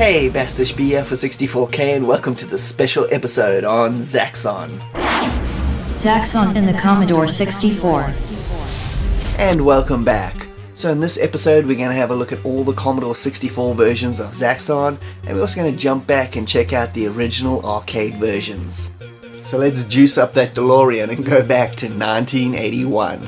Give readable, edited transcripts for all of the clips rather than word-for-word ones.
Hey, Bastish B here for 64K and welcome to the special episode on Zaxxon. Zaxxon and the Commodore 64. And welcome back. So in this episode we're going to have a look at all the Commodore 64 versions of Zaxxon, and we're also going to jump back and check out the original arcade versions. So let's juice up that DeLorean and go back to 1981.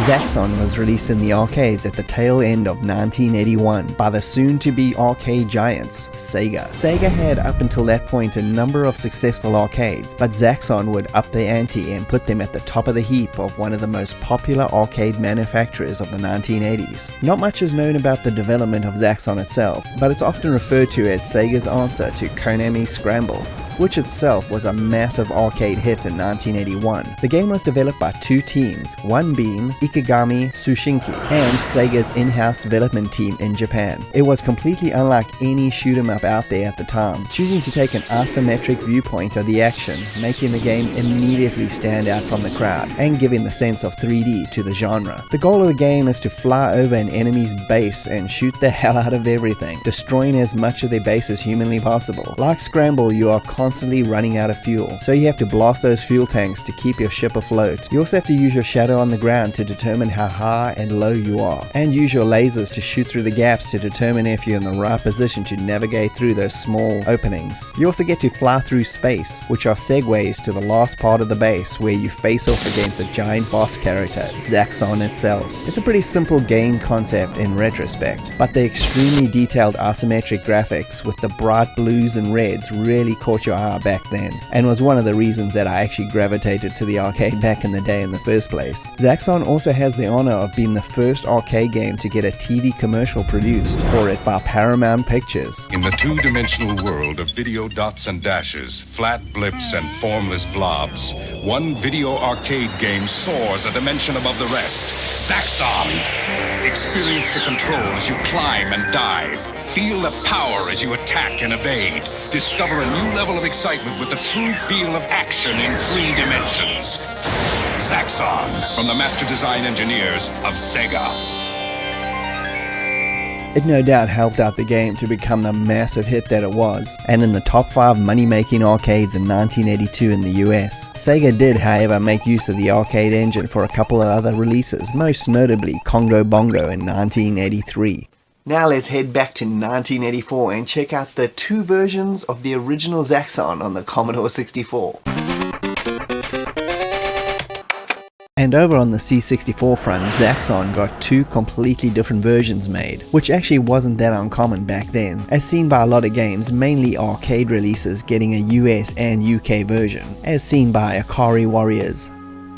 Zaxxon was released in the arcades at the tail end of 1981 by the soon-to-be arcade giants, Sega. Sega had up until that point a number of successful arcades, but Zaxxon would up the ante and put them at the top of the heap of one of the most popular arcade manufacturers of the 1980s. Not much is known about the development of Zaxxon itself, but it's often referred to as Sega's answer to Konami's Scramble, which itself was a massive arcade hit in 1981. The game was developed by two teams, one being Ikegami Tsushinki and Sega's in-house development team in Japan. It was completely unlike any shoot-'em-up out there at the time, choosing to take an asymmetric viewpoint of the action, making the game immediately stand out from the crowd and giving the sense of 3D to the genre. The goal of the game is to fly over an enemy's base and shoot the hell out of everything, destroying as much of their base as humanly possible. Like Scramble, you are constantly running out of fuel, so you have to blast those fuel tanks to keep your ship afloat. You also have to use your shadow on the ground to determine how high and low you are, and use your lasers to shoot through the gaps to determine if you're in the right position to navigate through those small openings. You also get to fly through space, which are segues to the last part of the base where you face off against a giant boss character, Zaxxon itself. It's a pretty simple game concept in retrospect, but the extremely detailed asymmetric graphics with the bright blues and reds really caught your eye back then, and was one of the reasons that I actually gravitated to the arcade back in the day in the first place. Zaxxon also has the honor of being the first arcade game to get a TV commercial produced for it by Paramount Pictures. In the two-dimensional world of video dots and dashes, flat blips and formless blobs, one video arcade game soars a dimension above the rest. Zaxxon! Experience the control as you climb and dive. Feel the power as you attack and evade. Discover a new level of excitement with the true feel of action in 3 dimensions. Zaxxon, from the master design engineers of Sega. It no doubt helped out the game to become the massive hit that it was, and in the top 5 money-making arcades in 1982 in the US. Sega did, however, make use of the arcade engine for a couple of other releases, most notably Congo Bongo in 1983. Now let's head back to 1984 and check out the 2 versions of the original Zaxxon on the Commodore 64. And over on the C64 front, Zaxxon got 2 completely different versions made, which actually wasn't that uncommon back then, as seen by a lot of games, mainly arcade releases getting a US and UK version, as seen by Akari Warriors,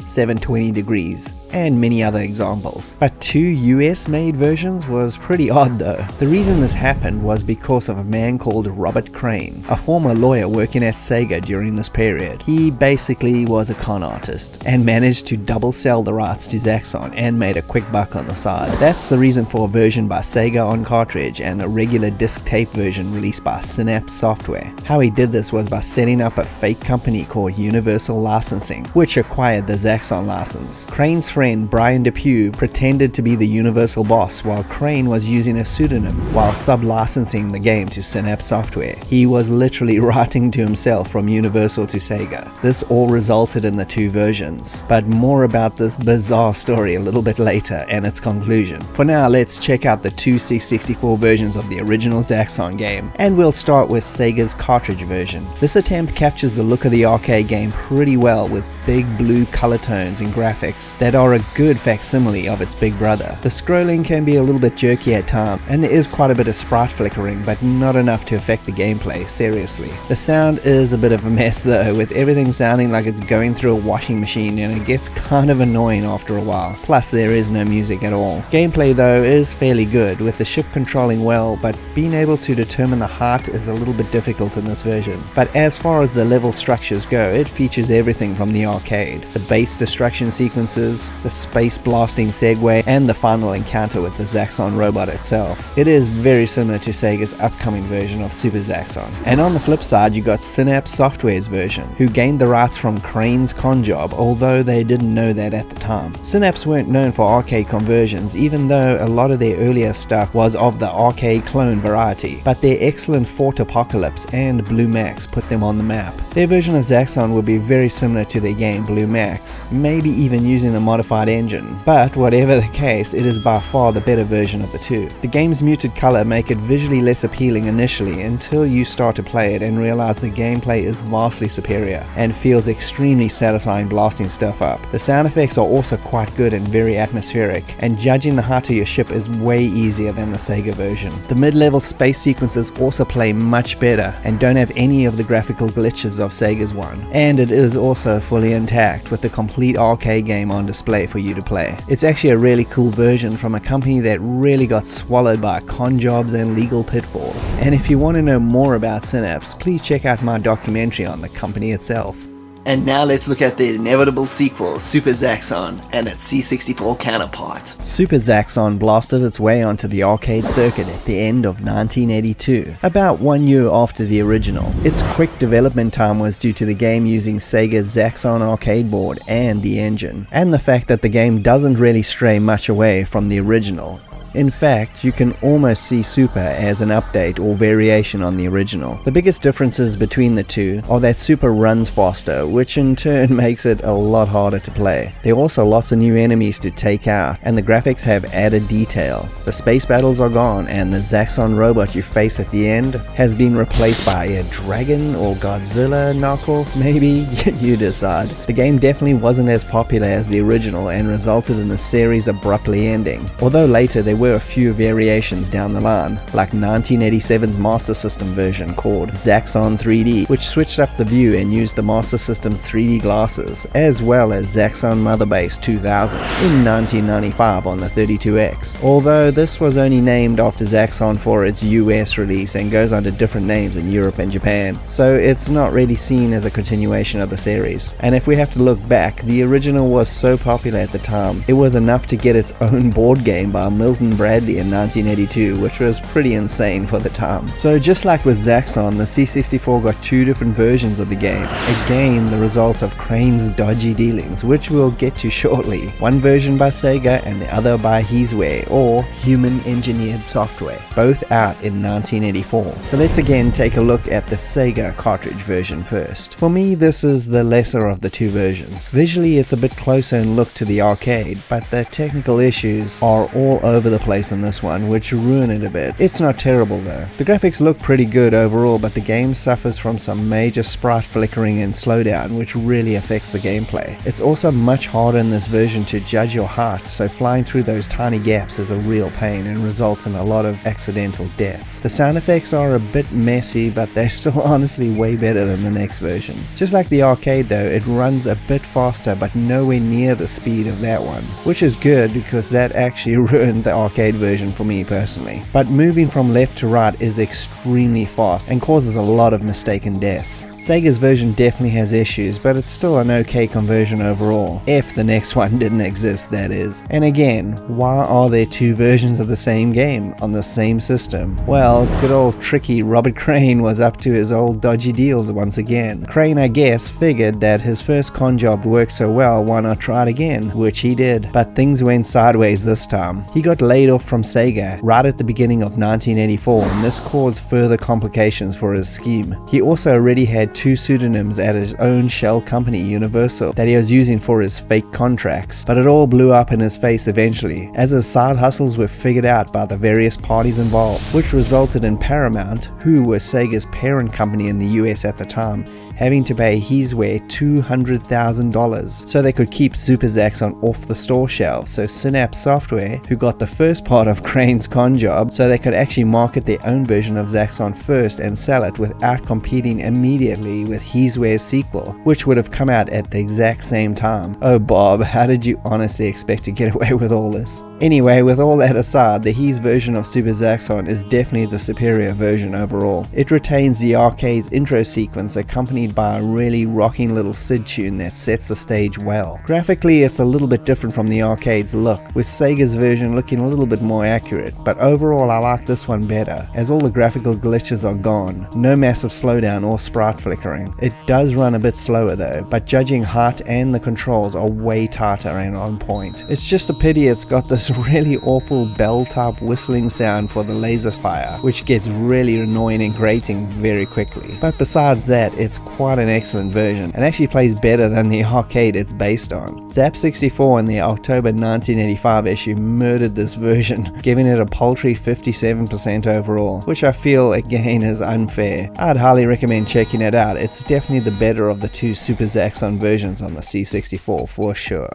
720 Degrees, and many other examples. But 2 US made versions was pretty odd though. The reason this happened was because of a man called Robert Crane, a former lawyer working at Sega during this period. He basically was a con artist and managed to double sell the rights to Zaxxon and made a quick buck on the side. That's the reason for a version by Sega on cartridge and a regular disc tape version released by Synapse Software. How he did this was by setting up a fake company called Universal Licensing, which acquired the Zaxxon license. Crane's friend Brian Depew pretended to be the Universal boss while Crane was using a pseudonym while sub-licensing the game to Synapse Software. He was literally writing to himself from Universal to Sega. This all resulted in the 2 versions, but more about this bizarre story a little bit later and its conclusion. For now, let's check out the 2 C64 versions of the original Zaxxon game, and we'll start with Sega's cartridge version. This attempt captures the look of the arcade game pretty well with big blue color tones and graphics that are a good facsimile of its big brother. The scrolling can be a little bit jerky at times, and there is quite a bit of sprite flickering, but not enough to affect the gameplay seriously. The sound is a bit of a mess though, with everything sounding like it's going through a washing machine, and it gets kind of annoying after a while. Plus there is no music at all. Gameplay though is fairly good, with the ship controlling well, but being able to determine the height is a little bit difficult in this version. But as far as the level structures go, it features everything from the arcade. The base destruction sequences, the space blasting Segway, and the final encounter with the Zaxxon robot itself. It is very similar to Sega's upcoming version of Super Zaxxon. And on the flip side, you got Synapse Software's version, who gained the rights from Crane's Conjob, although they didn't know that at the time. Synapse weren't known for arcade conversions, even though a lot of their earlier stuff was of the arcade clone variety, but their excellent Fort Apocalypse and Blue Max put them on the map. Their version of Zaxxon would be very similar to their game Blue Max, maybe even using a modified engine, but whatever the case, it is by far the better version of the two. The game's muted color make it visually less appealing initially until you start to play it and realize the gameplay is vastly superior and feels extremely satisfying blasting stuff up. The sound effects are also quite good and very atmospheric, and judging the height of your ship is way easier than the Sega version. The mid-level space sequences also play much better and don't have any of the graphical glitches of Sega's one, and it is also fully intact with the complete arcade game on display for you to play. It's actually a really cool version from a company that really got swallowed by con jobs and legal pitfalls. And if you want to know more about Synapse, please check out my documentary on the company itself. And now let's look at the inevitable sequel, Super Zaxxon, and its C64 counterpart. Super Zaxxon blasted its way onto the arcade circuit at the end of 1982, about 1 year after the original. Its quick development time was due to the game using Sega's Zaxxon arcade board and the engine, and the fact that the game doesn't really stray much away from the original. In fact, you can almost see Super as an update or variation on the original. The biggest differences between the two are that Super runs faster, which in turn makes it a lot harder to play. There are also lots of new enemies to take out, and the graphics have added detail. The space battles are gone, and the Zaxxon robot you face at the end has been replaced by a dragon or Godzilla knockoff, maybe? You decide. The game definitely wasn't as popular as the original and resulted in the series abruptly ending, although later there were a few variations down the line, like 1987's Master System version called Zaxxon 3D, which switched up the view and used the Master System's 3D glasses, as well as Zaxxon Mother Base 2000 in 1995 on the 32X, although this was only named after Zaxxon for its US release and goes under different names in Europe and Japan, so it's not really seen as a continuation of the series. And if we have to look back, the original was so popular at the time, it was enough to get its own board game by Milton Bradley in 1982, which was pretty insane for the time. So just like with Zaxxon, the C64 got two different versions of the game, again the result of Crane's dodgy dealings, which we'll get to shortly. One version by Sega and the other by Heesware, or Human Engineered Software, both out in 1984. So let's again take a look at the Sega cartridge version first. For me, this is the lesser of the two versions. Visually it's a bit closer in look to the arcade, but the technical issues are all over the place in this one, which ruin it a bit. It's not terrible though. The graphics look pretty good overall, but the game suffers from some major sprite flickering and slowdown, which really affects the gameplay. It's also much harder in this version to judge your height, so flying through those tiny gaps is a real pain and results in a lot of accidental deaths. The sound effects are a bit messy, but they're still honestly way better than the next version. Just like the arcade though, it runs a bit faster, but nowhere near the speed of that one, which is good because that actually ruined the arcade version for me personally. But moving from left to right is extremely fast and causes a lot of mistaken deaths. Sega's version definitely has issues, but it's still an okay conversion overall, if the next one didn't exist, that is. And again, why are there two versions of the same game on the same system? Well, good old tricky Robert Crane was up to his old dodgy deals once again. Crane, I guess, figured that his first con job worked so well, why not try it again, which he did. But things went sideways this time. He got laid off from Sega right at the beginning of 1984, and this caused further complications for his scheme. He also already had two pseudonyms at his own shell company, Universal, that he was using for his fake contracts, but it all blew up in his face eventually, as his side hustles were figured out by the various parties involved, which resulted in Paramount, who was Sega's parent company in the US at the time, having to pay Heesware $200,000 so they could keep Super Zaxxon off the store shelves. So Synapse Software, who got the first part of Crane's con job, so they could actually market their own version of Zaxxon first and sell it without competing immediately with Heesware's sequel, which would have come out at the exact same time. Oh Bob, how did you honestly expect to get away with all this? Anyway, with all that aside, the He's version of Super Zaxxon is definitely the superior version overall. It retains the arcade's intro sequence accompanied by a really rocking little SID tune that sets the stage well. Graphically, it's a little bit different from the arcade's look, with Sega's version looking a little bit more accurate, but overall I like this one better, as all the graphical glitches are gone, no massive slowdown or sprite flickering. It does run a bit slower though, but judging height and the controls are way tighter and on point. It's just a pity it's got this really awful bell type whistling sound for the laser fire, which gets really annoying and grating very quickly. But besides that, it's quite an excellent version and actually plays better than the arcade it's based on. Zap 64 in the October 1985 issue murdered this version, giving it a paltry 57% overall, which I feel again is unfair. I'd highly recommend checking it out. It's definitely the better of the two Super Zaxxon versions on the C64 for sure.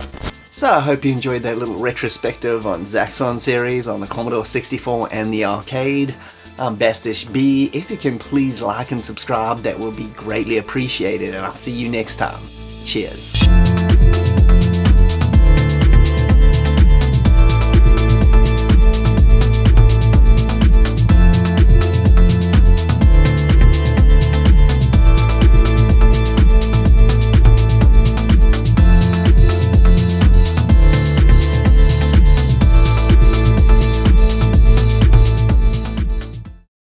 So I hope you enjoyed that little retrospective on Zaxxon series on the Commodore 64 and the arcade. I'm Bastish B. If you can please like and subscribe, that will be greatly appreciated, and I'll see you next time. Cheers.